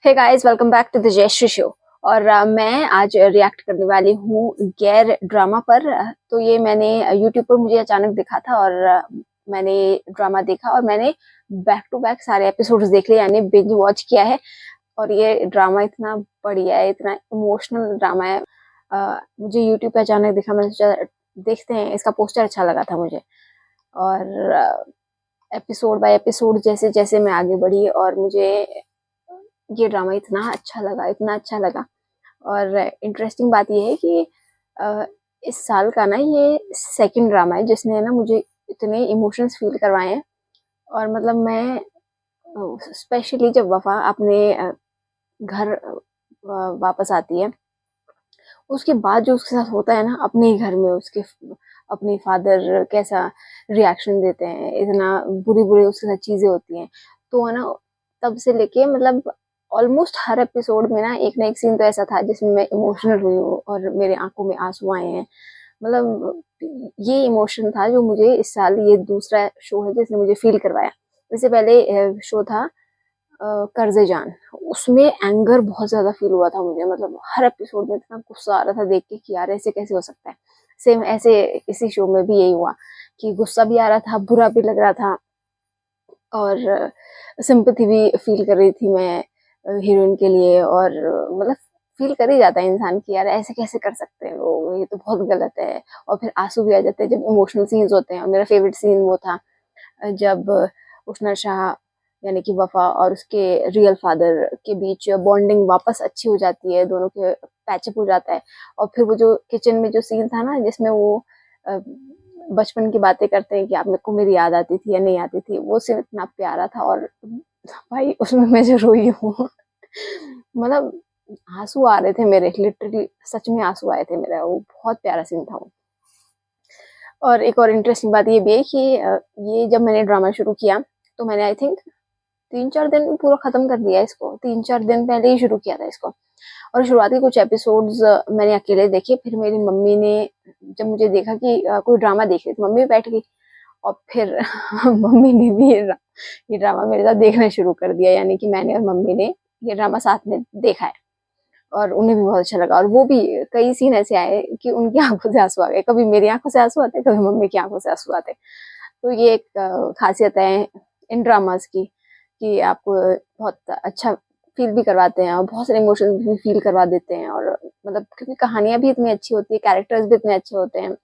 Hey guys, welcome back to the Jayshree show. और मैं आज रिएक्ट करने वाली हूँ गैर ड्रामा पर। तो ये मैंने यूट्यूब पर मुझे अचानक दिखा था और मैंने ड्रामा देखा और मैंने बैक टू बैक सारे एपिसोड्स देख लिए, यानी बिंज वॉच किया है। और ये ड्रामा इतना बढ़िया है, इतना इमोशनल ड्रामा है। मुझे यूट्यूब पे अचानक दिखा, मैंने सोचा देखते हैं, इसका पोस्टर अच्छा लगा था मुझे। और एपिसोड बाय एपिसोड जैसे जैसे मैं आगे बढ़ी और मुझे ये ड्रामा इतना अच्छा लगा। और इंटरेस्टिंग बात ये है कि इस साल का ना ये सेकंड ड्रामा है जिसने ना मुझे इतने इमोशंस फील करवाए हैं। और मतलब मैं स्पेशली जब वफा अपने घर वापस आती है, उसके बाद जो उसके साथ होता है ना अपने ही घर में, उसके अपने फादर कैसा रिएक्शन देते हैं, इतना बुरी बुरी उसके साथ चीजें होती हैं। तो है ना, तब से लेके मतलब ऑलमोस्ट हर एपिसोड में ना एक सीन तो ऐसा था जिसमें मैं इमोशनल हुई हूँ और मेरे आंखों में आंसू आए हैं। मतलब ये इमोशन था जो मुझे इस साल, ये दूसरा शो है जिसने मुझे फील करवाया। इससे पहले शो था कर्जे जान, उसमें एंगर बहुत ज्यादा फील हुआ था मुझे। मतलब हर एपिसोड में इतना गुस्सा आ रहा था देख के कि यार ऐसे कैसे हो सकता है। सेम ऐसे इसी शो में भी यही हुआ कि गुस्सा भी आ रहा था, बुरा भी लग रहा था और सिंपैथी भी फील कर रही थी मैं हीरोइन के लिए। और मतलब फील कर ही जाता है इंसान कि यार ऐसे कैसे कर सकते हैं लोग, ये तो बहुत गलत है। और फिर आंसू भी आ जाते हैं जब इमोशनल सीन्स होते हैं। और मेरा फेवरेट सीन वो था जब उष्णा शाह यानी कि वफा और उसके रियल फादर के बीच बॉन्डिंग वापस अच्छी हो जाती है, दोनों के पैचअप हो जाता है। और फिर वो जो किचन में जो सीन था ना जिसमें वो बचपन की बातें करते हैं कि आप मेरे को मेरी याद आती थी या नहीं आती थी, वो सीन इतना प्यारा था। और भाई उसमें मैं जो रोई हूँ मतलब आंसू आ रहे थे मेरे, लिटरली सच में आंसू आए थे मेरे। वो बहुत प्यारा सीन था वो। और एक और इंटरेस्टिंग बात ये भी है कि ये जब मैंने ड्रामा शुरू किया तो मैंने आई थिंक 3-4 दिन में पूरा खत्म कर दिया इसको। 3-4 दिन पहले ही शुरू किया था इसको। और शुरुआती कुछ एपिसोड्स मैंने अकेले देखे। फिर मेरी मम्मी ने जब मुझे देखा कि कोई ड्रामा देख रही थी, मम्मी बैठ गई और फिर मम्मी ने भी ये ड्रामा मेरे साथ देखना शुरू कर दिया। यानी कि मैंने और मम्मी ने ये ड्रामा साथ में देखा है और उन्हें भी बहुत अच्छा लगा। और वो भी कई सीन ऐसे आए कि उनकी आंखों से आंसू आ गए, कभी मेरी आंखों से आंसू आते, कभी मम्मी की आंखों से आंसू आते। तो ये एक खासियत है इन ड्रामास की कि आपको बहुत अच्छा फील भी करवाते हैं और बहुत सारे इमोशंस भी फील करवा देते हैं। और मतलब क्योंकि कहानियां भी इतनी अच्छी होती है, कैरेक्टर्स भी इतने अच्छे होते हैं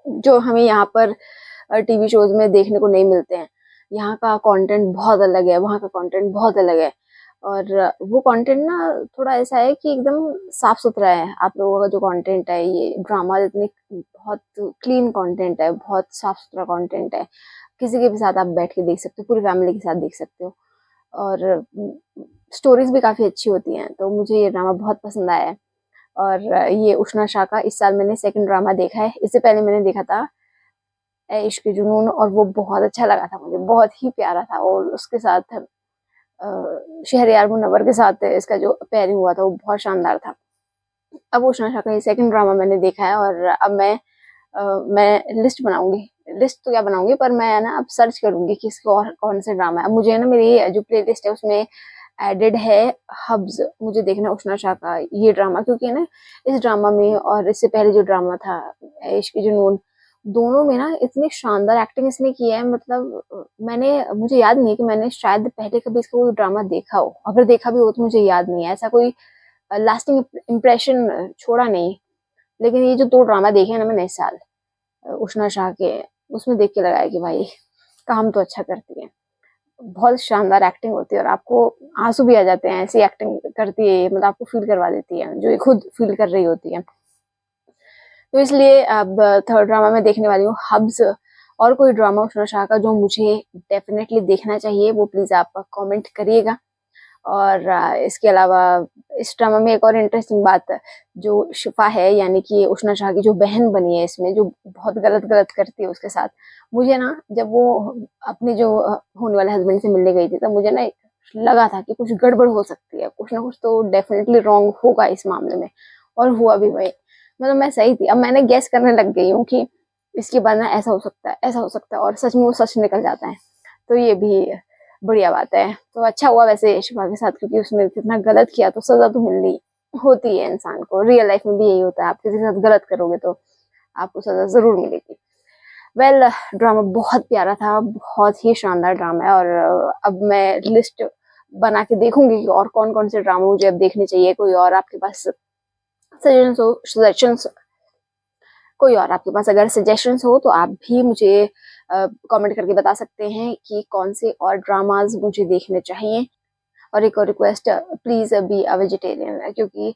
जो हमें यहाँ पर टीवी शोज में देखने को नहीं मिलते हैं। यहाँ का कंटेंट बहुत अलग है, वहाँ का कंटेंट बहुत अलग है। और वो कंटेंट ना थोड़ा ऐसा है कि एकदम साफ सुथरा है। आप लोगों का जो कंटेंट है, ये ड्रामा इतने बहुत क्लीन कंटेंट है, बहुत साफ सुथरा कंटेंट है। किसी के भी साथ आप बैठ के देख सकते हो, पूरी फैमिली के साथ देख सकते हो। और स्टोरीज भी काफी अच्छी होती हैं, तो मुझे ये ड्रामा बहुत पसंद आया है। और ये उष्णा शाह का इस साल मैंने सेकंड ड्रामा देखा है। इससे पहले मैंने देखा था ए इश्क जुनून और वो बहुत अच्छा लगा था मुझे, बहुत ही प्यारा था। और उसके साथ शहरयार मुनव्वर के साथ इसका जो पेयरिंग हुआ था वो बहुत शानदार था। अब उष्णा शाह का ये सेकंड ड्रामा मैंने देखा है और अब मैं लिस्ट बनाऊंगी। लिस्ट तो क्या बनाऊंगी, पर मैं ना अब सर्च करूंगी कि इसको और कौन से ड्रामा है। मुझे ना मेरी जो प्लेलिस्ट है उसमें एडेड है हब्स, मुझे देखना उष्णा शाह का ये ड्रामा। क्योंकि ना इस ड्रामा में और इससे पहले जो ड्रामा था इश्क जुनून, दोनों में ना इतनी शानदार एक्टिंग इसने की है। मतलब मुझे याद नहीं है कि मैंने शायद पहले कभी इसका कोई ड्रामा देखा हो, अगर देखा भी हो तो मुझे याद नहीं है। ऐसा कोई लास्टिंग इम्प्रेशन छोड़ा नहीं। लेकिन ये जो 2 ड्रामा देखे हैं ना मैंने इस साल उष्णा शाह के, उसमें देख के लगा है कि भाई काम तो अच्छा करती है, बहुत शानदार एक्टिंग होती है और आपको आंसू भी आ जाते हैं। ऐसी एक्टिंग करती है, मतलब आपको फील करवा देती है जो ये खुद फील कर रही होती है। तो इसलिए अब थर्ड ड्रामा में देखने वाली हूँ हब्स। और कोई ड्रामा उष्णा शाह का जो मुझे डेफिनेटली देखना चाहिए वो प्लीज आप कमेंट करिएगा। और इसके अलावा इस ड्रामा में एक और इंटरेस्टिंग बात, जो शिफा है यानी कि उष्णा शाह की जो बहन बनी है इसमें, जो बहुत गलत गलत करती है उसके साथ। मुझे ना जब वो अपने जो होने वाले हस्बैंड से मिलने गई थी तब मुझे ना लगा था कि कुछ गड़बड़ हो सकती है, कुछ ना कुछ तो डेफिनेटली रॉन्ग होगा इस मामले में। और हुआ भी वही, मतलब मैं सही थी। अब मैंने गेस करने लग गई हूँ कि इसके बाद ना ऐसा हो सकता है, ऐसा हो सकता है, और सच में वो सच निकल जाता है। तो ये भी बढ़िया बात है। तो अच्छा हुआ वैसे शिफा के साथ, क्योंकि उसने कितना गलत किया तो सज़ा तो मिलनी होती है इंसान को। रियल लाइफ़ में भी यही होता है, आप किसी के साथ गलत करोगे तो आपको सज़ा ज़रूर मिलेगी। वेल ड्रामा बहुत प्यारा था, बहुत ही शानदार ड्रामा है और अब मैं लिस्ट बना के देखूँगी कि और कौन-कौन से ड्रामा मुझे अब देखने चाहिए। कोई और आपके पास सजेशंस हो तो आप भी मुझे कमेंट करके बता सकते हैं कि कौन से और ड्रामास मुझे देखने चाहिए। और एक और request, please be a vegetarian, क्योंकि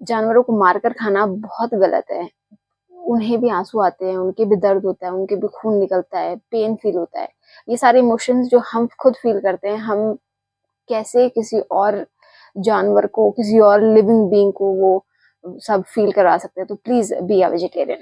जानवरों को मारकर खाना बहुत गलत है। उन्हें भी आँसू आते हैं, उनके भी दर्द होता है, उनके भी खून निकलता है, पेन फ़ील होता है। ये सारे इमोशंस जो हम खुद फ़ील करते हैं, हम कैसे किसी और जानवर को, किसी और लिविंग बीइंग को वो सब फ़ील करवा सकते हैं। तो प्लीज़ बी अ वेजिटेरियन।